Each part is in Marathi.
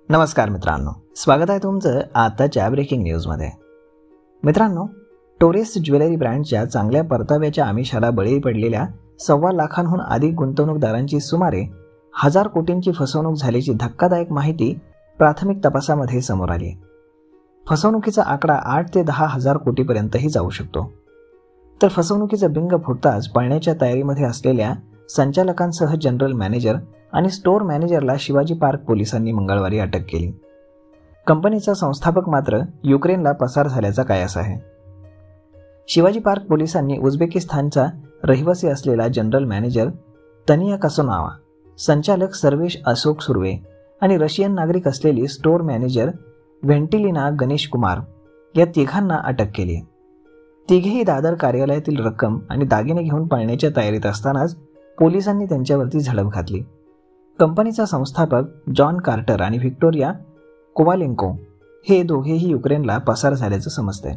नमस्कार मित्रांनो, स्वागत आहे तुमचं आताच्या ब्रेकिंग न्यूजमध्ये. मित्रांनो, टोरेस ज्वेलरी ब्रँडच्या चांगल्या परताव्याच्या आमिषाला बळी पडलेल्या 1.25 लाखांहून अधिक गुंतवणूकदारांची सुमारे 1000 कोटींची फसवणूक झाल्याची धक्कादायक माहिती प्राथमिक तपासामध्ये समोर आली. फसवणुकीचा आकडा 8 ते 10 हजार कोटीपर्यंतही जाऊ शकतो. तर फसवणुकीचं बिंग फुटताच पळण्याच्या तयारीमध्ये असलेल्या संचालकांसह जनरल मॅनेजर आणि स्टोअर मॅनेजरला शिवाजी पार्क पोलिसांनी मंगळवारी अटक केली. कंपनीचा संस्थापक मात्र युक्रेनला पसार झाल्याचा कयास आहे. शिवाजी पार्क पोलिसांनी उझबेकिस्तानचा रहिवासी असलेला जनरल मॅनेजर तनिया कसोनावा, संचालक सर्वेश अशोक सुर्वे आणि रशियन नागरिक असलेली स्टोअर मॅनेजर व्हेंटिलिना गणेश कुमार या तिघांना अटक केली. तिघेही दादर कार्यालयातील रक्कम आणि दागिने घेऊन पळण्याच्या तयारीत असतानाच पोलिसांनी त्यांच्यावरती झडप घातली. कंपनीचा संस्थापक जॉन कार्टर आणि व्हिक्टोरिया कोवालेंको हे दोघेही युक्रेनला पसार झाल्याचं समजतंय.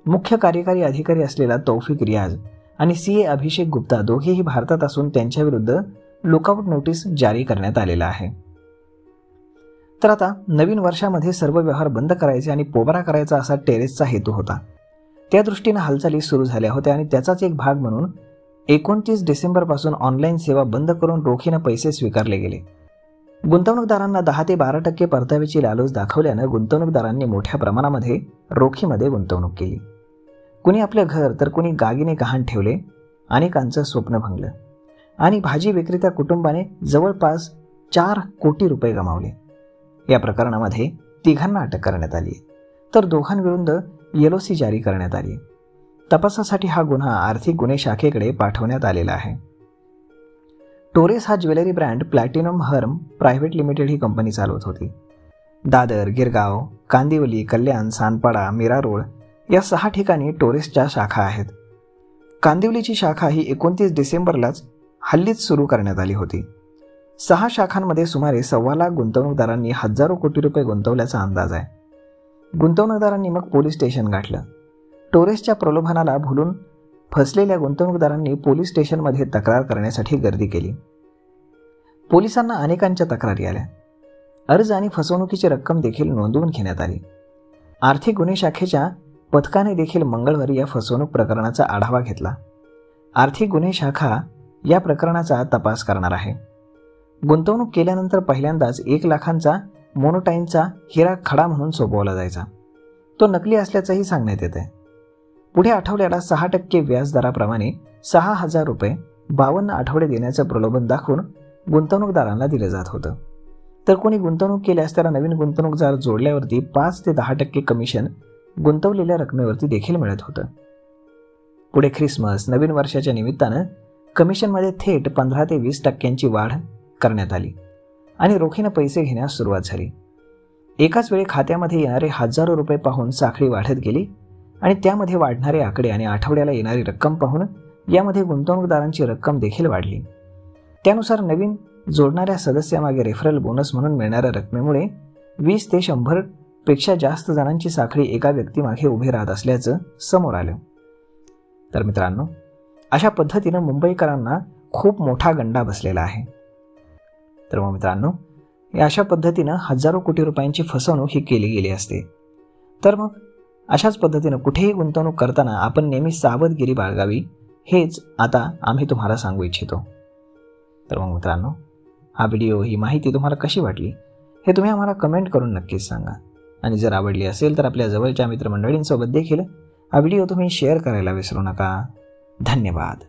मुख्य कार्यकारी अधिकारी असलेला तौफिक रियाज आणि सीए अभिषेक गुप्ता दोघेही भारतात असून त्यांच्याविरुद्ध लुकआउट नोटीस जारी करण्यात आलेला आहे. तर आता नवीन वर्षामध्ये सर्व व्यवहार बंद करायचे आणि पोबारा करायचा असा टेरेसचा हेतू होता. त्या दृष्टीने हालचाली सुरू झाल्या होत्या आणि त्याचाच एक भाग म्हणून 29 डिसेंबरपासून ऑनलाईन सेवा बंद करून रोखीने पैसे स्वीकारले गेले. गुंतवणूकदारांना 10 ते 12% परताव्याची लालूच दाखवल्यानं गुंतवणूकदारांनी मोठ्या प्रमाणामध्ये रोखीमध्ये गुंतवणूक केली. कुणी आपलं घर तर कुणी दागिने गहाण ठेवले. अनेकांचं स्वप्न भंगलं आणि भाजी विक्रेत्या कुटुंबाने जवळपास 4 कोटी रुपये गमावले. या प्रकरणामध्ये तिघांना अटक करण्यात आली, तर दोघांविरुद्ध LOC जारी करण्यात आली. तपासासाठी हा गुन्हा आर्थिक गुन्हे शाखेकडे पाठवण्यात आलेला आहे. टोरेस हा jewellery brand platinum Herne private limited ही कंपनी चालवत होती. दादर, गिरगाव, कांदिवली, कल्याण, सानपाडा, मीरा रोड या 6 ठिकाणी टोरेसच्या शाखा आहेत. कांदिवलीची शाखा ही 29 डिसेंबरलाच हल्लीच सुरू करण्यात आली होती. 6 शाखांमध्ये सुमारे 1.25 लाख गुंतवणूकदारांनी हजारो कोटी रुपये गुंतवल्याचा अंदाज आहे. गुंतवणूकदारांनी मग पोलीस स्टेशन गाठलं. टोरेसच्या प्रलोभनाला भुलून फसलेल्या गुंतवणूकदारांनी पोलीस स्टेशनमध्ये तक्रार करण्यासाठी गर्दी केली. पोलिसांना अनेकांच्या तक्रारी आल्या. अर्ज आणि फसवणुकीची रक्कम देखील नोंदवून घेण्यात आली. आर्थिक गुन्हे शाखेच्या पथकाने देखील मंगळवारी या फसवणूक प्रकरणाचा आढावा घेतला. आर्थिक गुन्हे शाखा या प्रकरणाचा तपास करणार आहे. गुंतवणूक केल्यानंतर पहिल्यांदाच 1 लाखांचा मोनोटाईनचा हिरा खडा म्हणून सोपवला जायचा. तो नकली असल्याचंही सांगण्यात येत आहे. पुढे आठवड्याला 6% व्याजदराप्रमाणे 6,000 रुपये 52 आठवडे देण्याचं प्रलोभन दाखवून गुंतवणूकदारांना दिलं जात होतं. तर कोणी गुंतवणूक केल्यास त्याला नवीन गुंतवणूकदार जोडल्यावरती 5 ते 10% कमिशन गुंतवलेल्या रकमेवरती देखील मिळत होतं. पुढे ख्रिसमस, नवीन वर्षाच्या निमित्तानं कमिशनमध्ये थेट 15 ते 20% वाढ करण्यात आली आणि रोखीनं पैसे घेण्यास सुरुवात झाली. एकाच वेळी खात्यामध्ये येणारे हजारो रुपये पाहून साखळी वाढत गेली आणि त्यामध्ये वाढणारे आकडे आणि आठवड्याला येणारी रक्कम पाहून यामध्ये गुंतवणूकदारांची रक्कम देखील वाढली. त्यानुसार नवीन जोडणाऱ्या सदस्यामागे रेफरल बोनस म्हणून मिळणाऱ्या रकमेमुळे 20 ते 100 पेक्षा जास्त जणांची साखळी एका व्यक्तीमागे उभी राहत असल्याचं समोर आलं. तर मित्रांनो, अशा पद्धतीनं मुंबईकरांना खूप मोठा गंडा बसलेला आहे. तर मग मित्रांनो, अशा पद्धतीनं हजारो कोटी रुपयांची फसवणूक ही केली गेली असते. तर मग अशाच पद्धतीनं कुठेही गुंतवणूक करताना आपण नेहमी सावधगिरी बाळगावी, हेच आता आम्ही तुम्हाला सांगू इच्छितो. तर मग मित्रांनो, हा व्हिडिओ, ही माहिती तुम्हाला कशी वाटली हे तुम्ही आम्हाला कमेंट करून नक्कीच सांगा. आणि जर आवडली असेल तर आपल्या जवळच्या मित्रमंडळींसोबत देखील हा व्हिडिओ तुम्ही शेअर करायला विसरू नका. धन्यवाद.